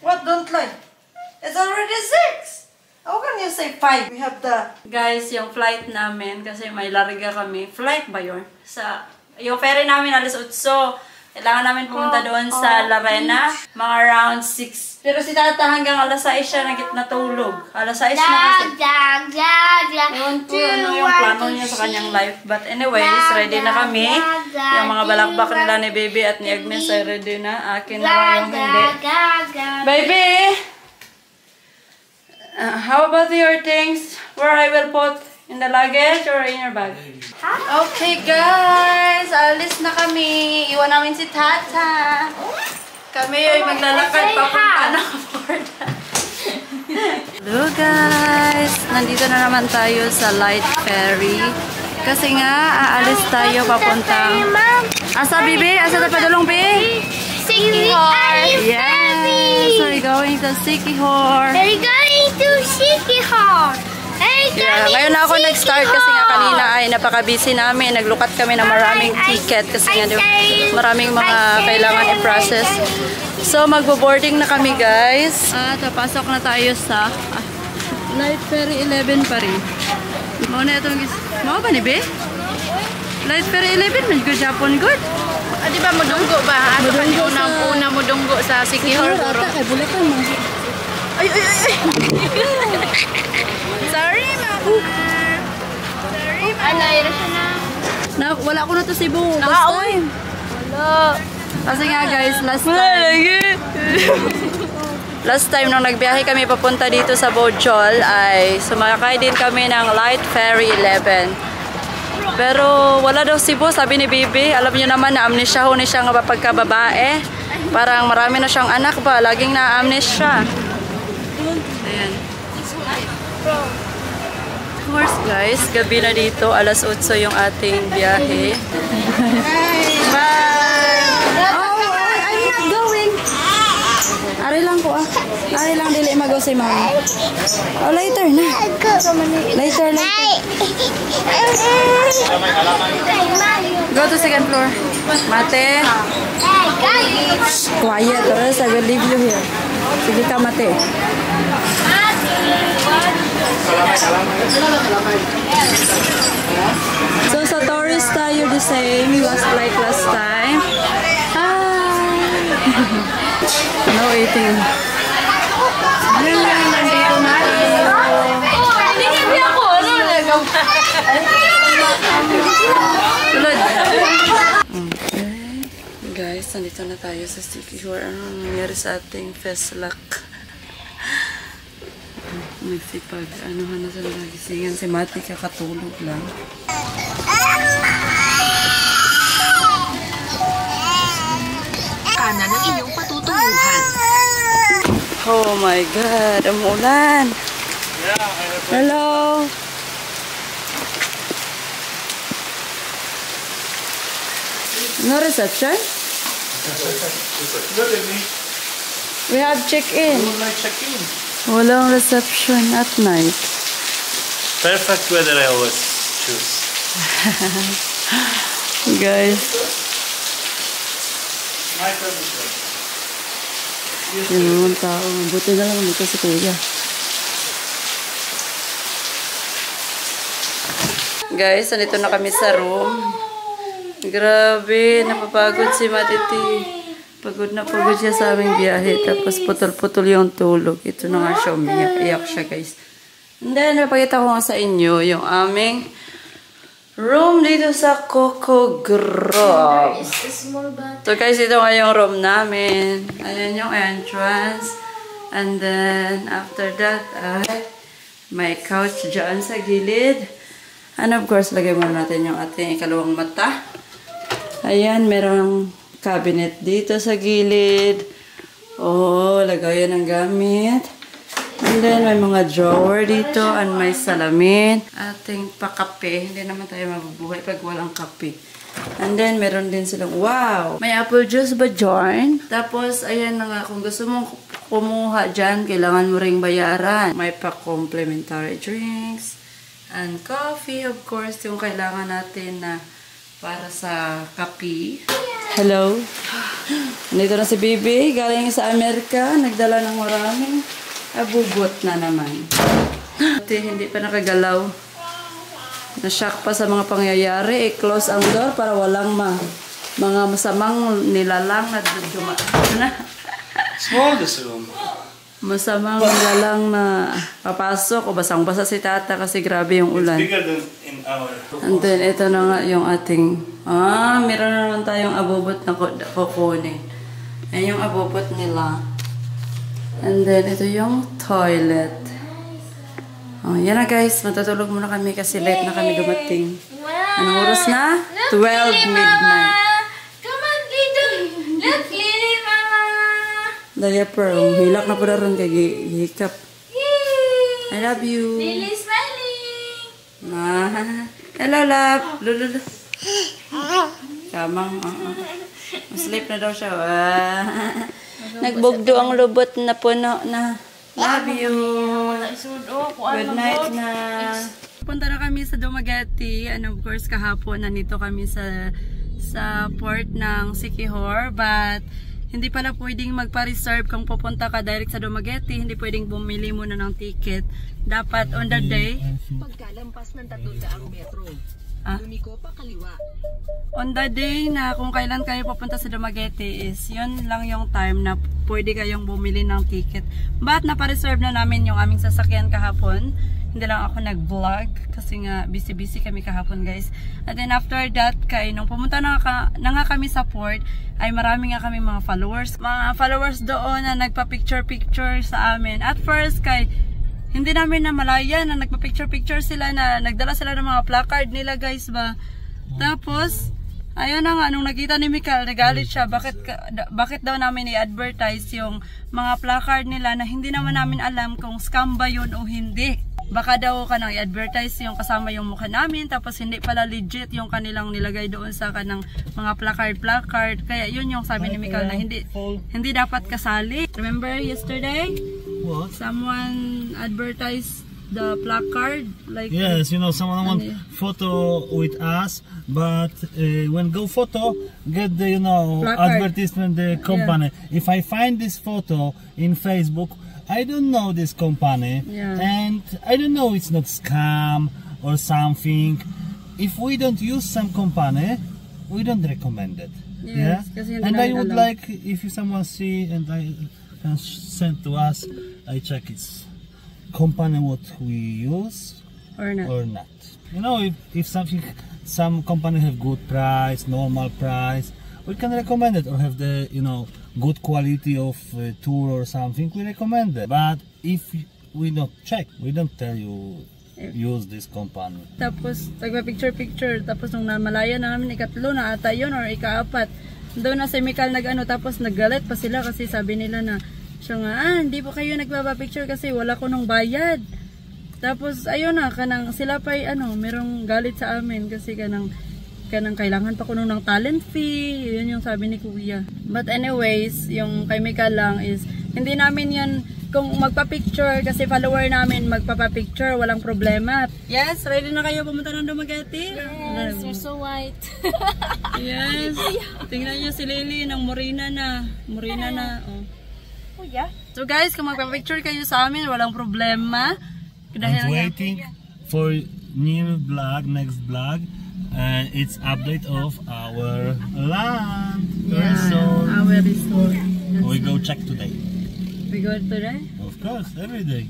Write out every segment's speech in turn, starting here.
What don't like? It's already 6. How can you say 5? We have the... Guys, yung flight namin, kasi may larga kami. Flight ba yun? Yung ferry namin alas 8. Kailangan namin pumunta doon sa Larena. Mga around 6. Pero si Tata hanggang alas 6 siya natulog. Alas 6 na kasi. Ewan ko ano yung plano niya sa kanyang life. But anyways, ready na kami. Yung mga balakbak nila ni Baby at ni Agnes ay ready na. Akin na lang yung hindi. Baby! How about your things? Where I will put? In the luggage or in your bag? Okay guys, alis na kami. Iwan namin si Tata. Kami ay maglalakad papunta ng Florida. Hello guys, nandito na naman tayo sa Light Ferry. Kasi nga, aalis tayo papuntang... Asa, Bibi? Asa na padulong, Bibi? Siquijor. Yes, we're going to Siquijor. We're going to Siquijor. Yeah, ngayon na ako nag-start kasi nga kanina ay napaka-busy namin. Naglukat kami ng maraming ticket kasi nga maraming mga kailangan i-process. So, magbo-boarding na kami guys. At papasok na tayo sa Light Ferry 11 pa rin. Muna itong Mao ba ni Be? Light Ferry 11, good Japon good. Di ba mudunggo ba? Ato pa ni unang mudunggo sa Siquijor guro. Ay, bulakan mo. Ay. Sorry, mama. Sorry, mama. Ano, siya na. Wala ko na to Cebu. Basta. Wala. Kasi nga guys, last time nung nagbiyahe kami papunta dito sa Bohol ay sumakay din kami ng Light Ferry 11. Pero wala daw Cebu, sabi ni Bibi. Alam niyo naman na amnesia ho ni siya nga pagkababae. Parang marami na siyang anak ba, laging na-amnesia. Ayan. Of course guys, gabi na dito, alas 8 yung ating biyahe. Bye! I'm not going. Ari lang ko Ari lang dili magaw si mama. Oh, later na. Later. Go to second floor. Mate. Quiet, or else I will leave you here. Sige ka, Mate. So sa tourist tayo the same, was like last time. No eating. Nandito na tayo. Hindi ako. Ano nagawa? Tulad. Okay. Guys, nandito na tayo sa Siquijor. Ano nangyari sa ating Feslak? Nagsipag. Anuhan na sa nagisingan. Si Mati kakatulog lang. Kanan ng inyong patutunguhan. Oh my God, umulan. Hello. No reception? We have check-in. Walang reception at night. Perfect weather I always choose. Guys. Yun naman tao. Buti na lang dito si Kuya. Guys, nandito na kami sa room. Grabe, napapagod si Matiti. Pagod na pagod siya sa aming biyahe. Tapos putol-putol yung tulog. Ito na nga siya, umiyak siya guys. And then, napakita ko nga sa inyo yung aming room dito sa Coco Grove. So guys, ito nga yung room namin. Ayan yung entrance. And then, after that, may couch dyan sa gilid. And of course, lagay muna natin yung ating ikalawang mata. Ayan, merong cabinet dito sa gilid. Oh, lagayan ng gamit. And then, may mga drawer dito and may salamin. Ating pakape. Hindi naman tayo mabubuhay pag walang kape. And then, meron din silang, wow! May apple juice ba dyan? Tapos, ayan na nga, kung gusto mong kumuha dyan, kailangan mo ring bayaran. May pa-complimentary drinks and coffee, of course, yung kailangan natin na para sa kape. Hello. Nandito na si Bibi. Galing sa Amerika. Nagdala ng maraming abubot na naman. Ate, hindi pa nakagalaw. Na-shock pa sa mga pangyayari. I-close ang door para walang mga masamang nilalang na dumaan. Small this room. Masamang nilalang na papasok o basang-basa si tata kasi grabe yung ulan. Bigger than in our. And then, ito na nga yung ating... meron na naman tayong abubot na kukunin. Ayan yung abubot nila. And then, ito yung toilet. Yan na guys. Matutulog muna kami kasi late na kami dumating. Anong oras na? 12 midnight. Come on, Lily. Look, Lily, Mama. Diaper. Hilak na po na rin kay hikap. I love you. Lily smiling. Hello, love. Lulu. Kamang. Sleep na daw siya. Nagbugdo ang lubot na puno na. Love you. Good night na. Punta na kami sa Dumaguete. And of course, kahapon nandito kami sa port ng Siquijor. But hindi pala pwedeng magpa-reserve kung pupunta ka direct sa Dumaguete. Hindi pwedeng bumili muna ng ticket. Dapat on the day. Pagkalampas ng 300 metro. Lumiko pa kaliwa. On the day na kung kailan kayo papunta sa Dumaguete is yun lang yung time na pwede kayong bumili ng ticket. But napareserve na namin yung aming sasakyan kahapon. Hindi lang ako nag-vlog kasi nga busy-busy kami kahapon guys. And then after that nung pumunta na nga kami sa port ay marami nga kami mga followers. Mga followers doon na nagpa-picture-picture sa amin. At first hindi namin na malaya na nagpa-picture-picture sila na nagdala sila ng mga placard nila guys ba. Tapos, ayun na nga, nung nakita ni Mikael, nagalit siya. Bakit daw namin i-advertise yung mga placard nila na hindi naman namin alam kung scam ba yun o hindi. Baka daw kanang i-advertise yung kasama yung mukha namin, tapos hindi pala legit yung kanilang nilagay doon sa kanang mga placard. Kaya yun yung sabi ni Mikael na hindi dapat kasali. Remember yesterday? What? Someone advertised the placard like yes, someone want photo with us, but when go photo get the advertisement the company. Yeah. If I find this photo in Facebook, I don't know this company, and I don't know it's not scam or something. If we don't use some company, we don't recommend it. Yes, yeah, and I would like if someone see and I can send to us. I check it's company what we use or not. If some company have good price, normal price, we can recommend it, or have the good quality of tour or something, we recommend it. But if we don't check, we don't tell you use this company. Tapos nagpa-picture, tapos nung namalaya na namin ikatlo na ata yun or ikaapat, doon na si Mikael tapos naggalit pa sila kasi sabi nila na siya nga, hindi po kayo nagpapa-picture kasi wala ko nung bayad. Tapos ayun na, sila pa merong galit sa amin kasi kanang kailangan pa ko nung ng talent fee. Yun yung sabi ni Kuya. But anyways, yung kay Mika lang is hindi namin yan kung magpa-picture kasi follower namin magpapa-picture, walang problema. Yes, ready na kayo pumunta ng Dumaguete? Yes, you're so white. Yes. Tingnan niyo si Lily ng morena na. Oh yeah. So guys, kung magpa-picture kayo sa amin, walang problema. I'm waiting for new vlog, next vlog. It's update of our land. Our resort. We go check today. We go today? Of course, every day.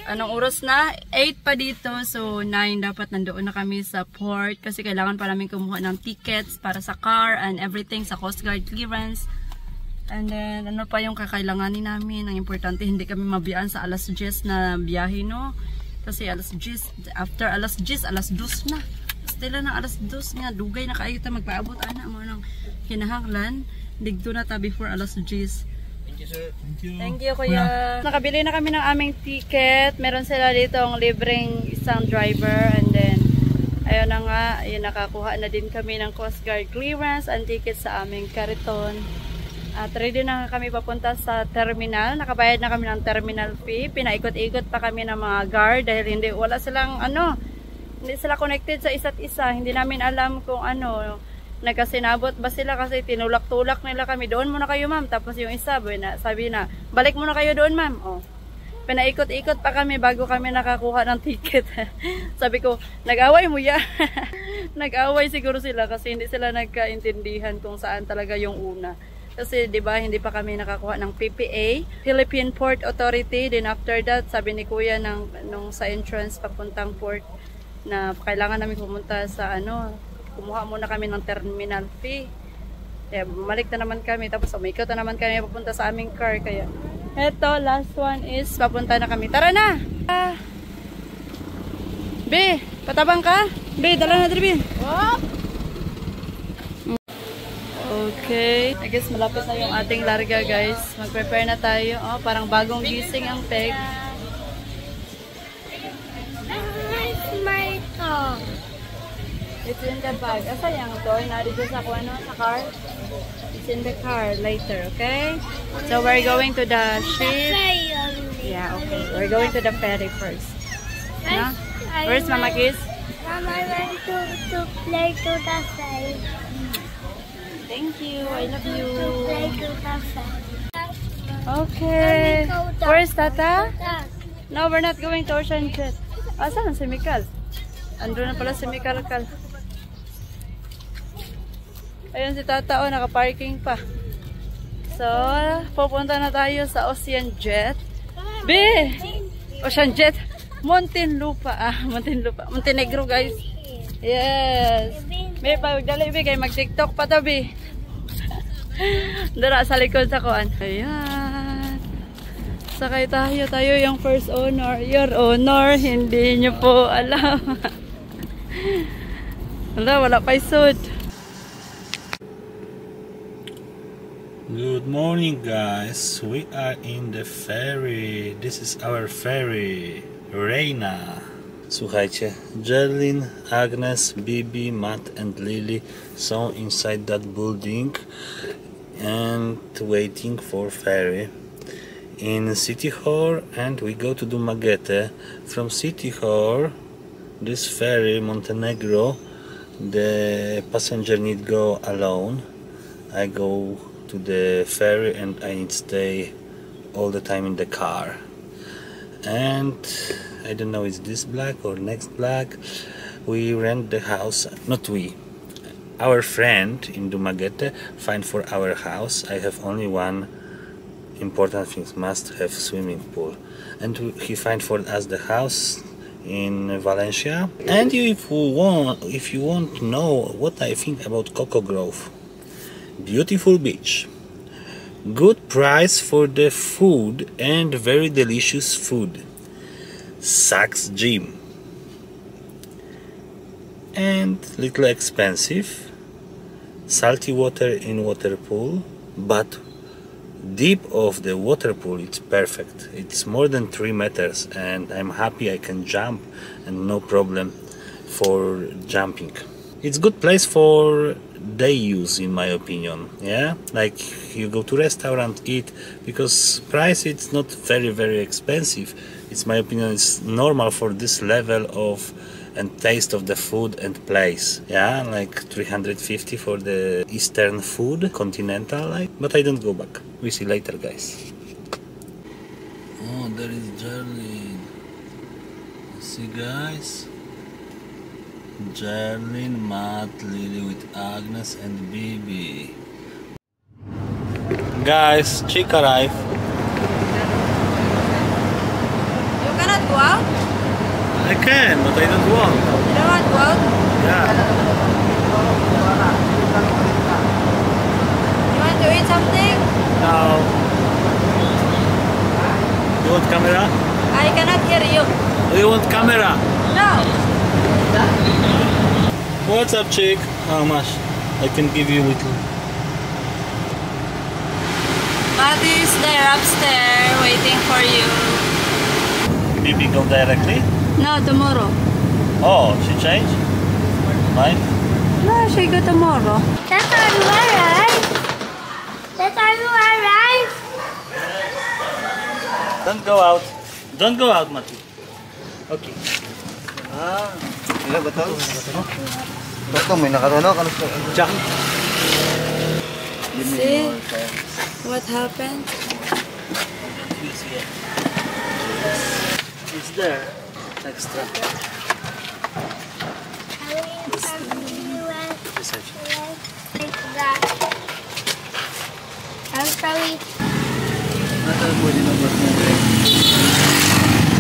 Anong oras na? 8 pa dito. So 9 dapat nandoon na kami sa port kasi kailangan pa namin kumuha ng tickets para sa car and everything sa Coast Guard clearance. And then, ano pa yung kakailanganin namin? Ang importante, hindi kami mabiyaan sa alas 10 na biyahe, no? Kasi alas 10, after alas 10, alas 2 na. Stila na alas 2 nga, dugay na kayo ta magpaabot, ana mo ng kinahanglan. Digto na ta before alas 10. Thank you, sir. Thank you, Kuya. Nakabili na kami ng aming ticket. Meron sila dito ang libreng isang driver. And then, ayun na nga, nakakuha na din kami ng Coast Guard clearance and ticket sa aming kariton. At ready na kami papunta sa terminal. Nakabayad na kami ng terminal fee. Pinaikot-ikot pa kami ng mga guard dahil wala silang Hindi sila connected sa isa't isa. Hindi namin alam kung ano, nagkasinabot ba sila kasi tinulak-tulak nila kami. Doon muna kayo, ma'am. Tapos yung isa, sabi na, balik muna kayo doon, ma'am. Oh. Pinaikot-ikot pa kami bago kami nakakuha ng ticket. Sabi ko, nag-away mo ya. Nag-away siguro sila kasi hindi sila nagkaintindihan kung saan talaga yung una. Kasi 'di ba hindi pa kami nakakuha ng PPA, Philippine Port Authority. Then after that, sabi ni Kuya nung sa entrance papuntang port na kailangan namin pumunta sa ano, kumuha muna kami ng terminal fee. Kaya bumalik na naman kami, tapos umikot na naman kami papunta sa aming car. Kaya eto, last one is papunta na kami. Tara na! B, patabang ka? B, dala na dito, B. Okay. I guess malapit na yung ating larga, guys. Mag-prepare na tayo. Oh, parang bagong gising ang Peg. My car. It's in the bag. Asa yung door? Nandito sa sa car? It's in the car later, okay? So we're going to the ship. Yeah, okay. We're going to the ferry first. No? Where's Mama Kiss? Mom, I want to play to the side. Thank you. I love you. To play to the side. Okay. Where's Tata? That. No, we're not going to Ocean Jet. Asan si Mikal? Andun na pala si Mikal. Ayun si Tata, oh, naka-parking pa. So, pupunta na tayo sa Ocean Jet. B! Ocean Jet. Muntinlupa. Muntinlupa. Montenegro, guys. Yes. May pagdali, B, kay mag-TikTok pa to, B. Dara sa likod sa kuan. Ayan. Sakay tayo yung first owner. Your owner, hindi nyo po alam. Wala pa isod. Good morning, guys. We are in the ferry. This is our ferry, Reina. Słuchajcie, Jerlin, Agnes, Bibi, Matt and Lily są inside that building and waiting for ferry in City Hall, and we go to Dumaguete. From City Hall, this ferry, Montenegro, the passenger need go alone. I go to the ferry and I need stay all the time in the car. And I don't know, is this black or next black? We rent the house, not we, our friend in Dumaguete find for our house. I have only one important thing, must have swimming pool, and he find for us the house in Valencia. And if you want to know what I think about Coco Grove, beautiful beach, good price for the food and very delicious food, Saks gym, and little expensive, salty water in water pool, but deep of the water pool it's perfect. It's more than 3 meters and I'm happy I can jump and no problem for jumping. It's good place for day use in my opinion. Yeah, like you go to restaurant, eat, because price it's not very expensive. It's my opinion, it's normal for this level of and taste of the food and place. Yeah, like 350 for the Eastern food, continental like. But I don't go back. We see later, guys. Oh, there is Jerlin. See, guys. Jerlin, Matt, Lily with Agnes and Bibi. Guys, chick arrived. You cannot go out? I can, but I don't want. You don't want to go out? Yeah. You want to eat something? No. You want camera? I cannot hear you. Do you want camera? No. What's up, chick? How much? I can give you little. Buddy is there upstairs waiting for you. Bibi go directly? No, tomorrow. Oh, she changed? Mine? No, she go tomorrow. That's alright. That's alright. Don't go out. Don't go out, Mati. Okay. Ilan ba ito? Ito, may nakatanak. Jack. See what happened? It's there. Extra.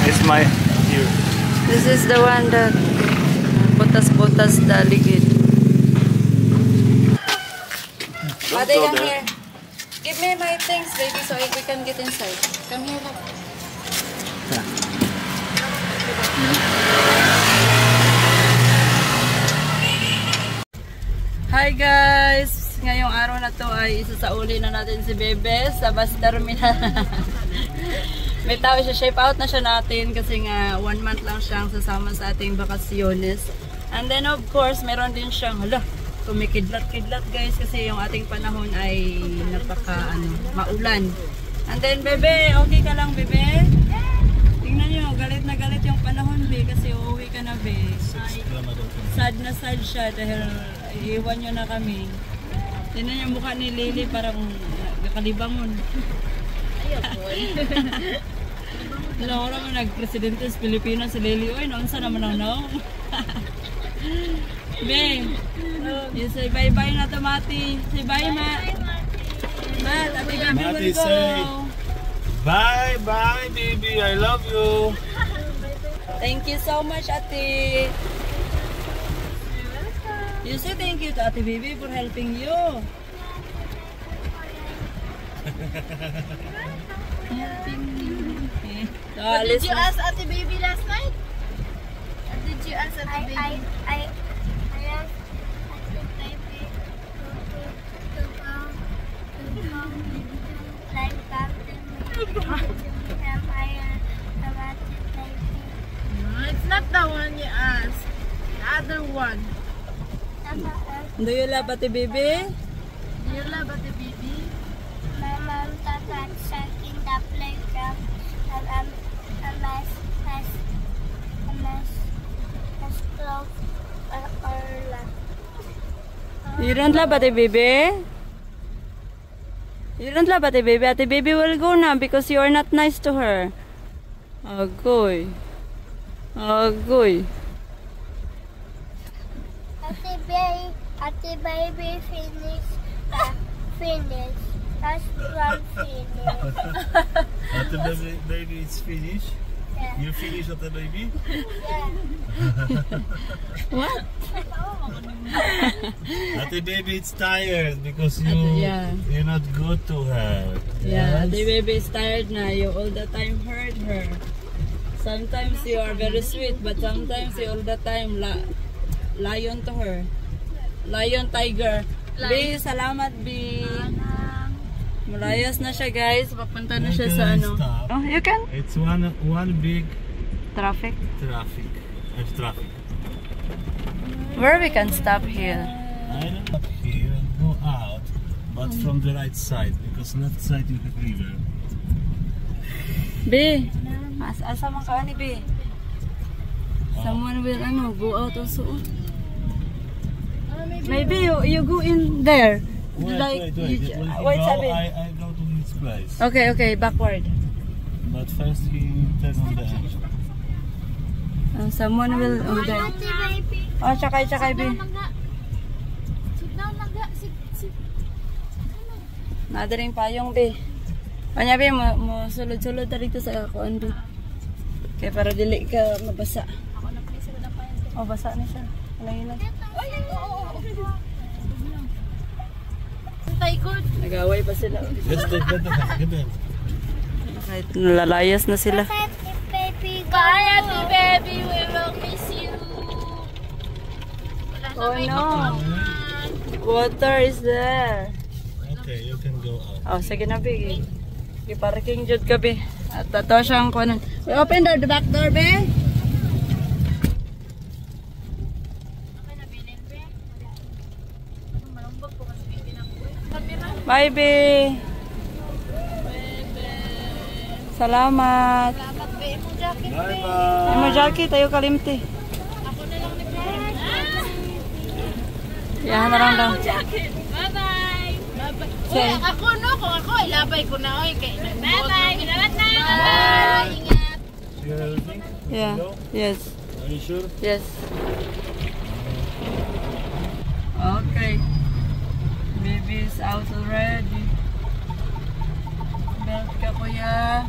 It's my ear. This is the one that butas-butas the ligid. Ate, come here. Give me my things, baby, so we can get inside. Come here, look. Hi guys! Ngayong araw na to ay isasauli na natin si Bebe sa bus terminal. May tao siya, shape out na siya natin kasi nga 1 month lang siyang sasama sa ating bakasyones. And then of course, meron din siyang, kumikidlat-kidlat guys kasi yung ating panahon ay maulan. And then Bebe, okay ka lang Bebe? Tingnan nyo, galit na galit yung panahon Be kasi uuwi ka na Be. Sad na sad siya dahil iiwan nyo na kami. Tingnan yung mukha ni Lily parang nakalibangon. Alam ko naman nag-presidente sa Pilipinas si Lily. Uy, noon sa naman ang naong. Be, you say bye-bye na to Mati. Say bye, Mat. Mat, Ate Baby Mati, will go. say bye-bye, baby. I love you. Thank you so much, Ate. You say thank you to Ate Baby for helping you. Did you ask Ate Baby last night? Did you ask Ate Baby? I asked Ate Baby to climb mountain. No, it's not the one you asked. The other one. Do you love Ate Baby? Do you love Ate Baby? My mom thought I was stuck in the playground and I must close or You don't love Ate Baby? You don't love Ate Baby? Ate Baby will go now because you are not nice to her. Agoy. Agoy. Ate Baby finish. That's one finish. Ate baby, it's finished. Yeah. You finish Ate Baby? Yeah. What? Ate Baby, it's tired because you're not good to her. Yeah, Ate Baby is tired na. You all the time hurt her. Sometimes you are very sweet, but sometimes you all the time lion to her. Lion, tiger. B, salamat B. Malayas na siya guys. Papunta na siya sa ano. Stop. Oh, you can? It's one big Traffic. traffic. Traffic. Where we can stop here? I don't know here and go out, but from the right side because left side you have river. B, asa man ka ni B? Someone will go out also. Maybe you go in there. Wait. Wait, sabi. I go to his place. Okay, backward. But first he turn on the engine. Someone will there. Ate Baby. Oh, sakay B. Sit down lang ga. Sit. Madaling payong B. Kanya B, mo sulod-sulod na rito sa kuan B. Kaya para dili ka mabasa. Oh, basa na siya. Alay. Nag-away pa sila. Get there. Kahit nalalayas na sila. Ate Baby. Bye, Ate Baby. We will miss you. Oh no. Water is there. Okay, you can go out. Oh, sige na B. I-parking jud ka B. At ito siyang kuanan. Open the back door B. Bye, be. Salamat. Salamat, be. Mo jacket, be. Bye-bye. Ay mo jacket, tayo kalimti. Yan, narang daw. Bye-bye. Say, Ako no, kung ako, ilabay ko na. Oy, kay bye-bye. Salamat na. Bye. Ingat. You got everything? yeah, Go? yes, Are you sure? yes. Okay. Baby is out already. Belt ka, kuya.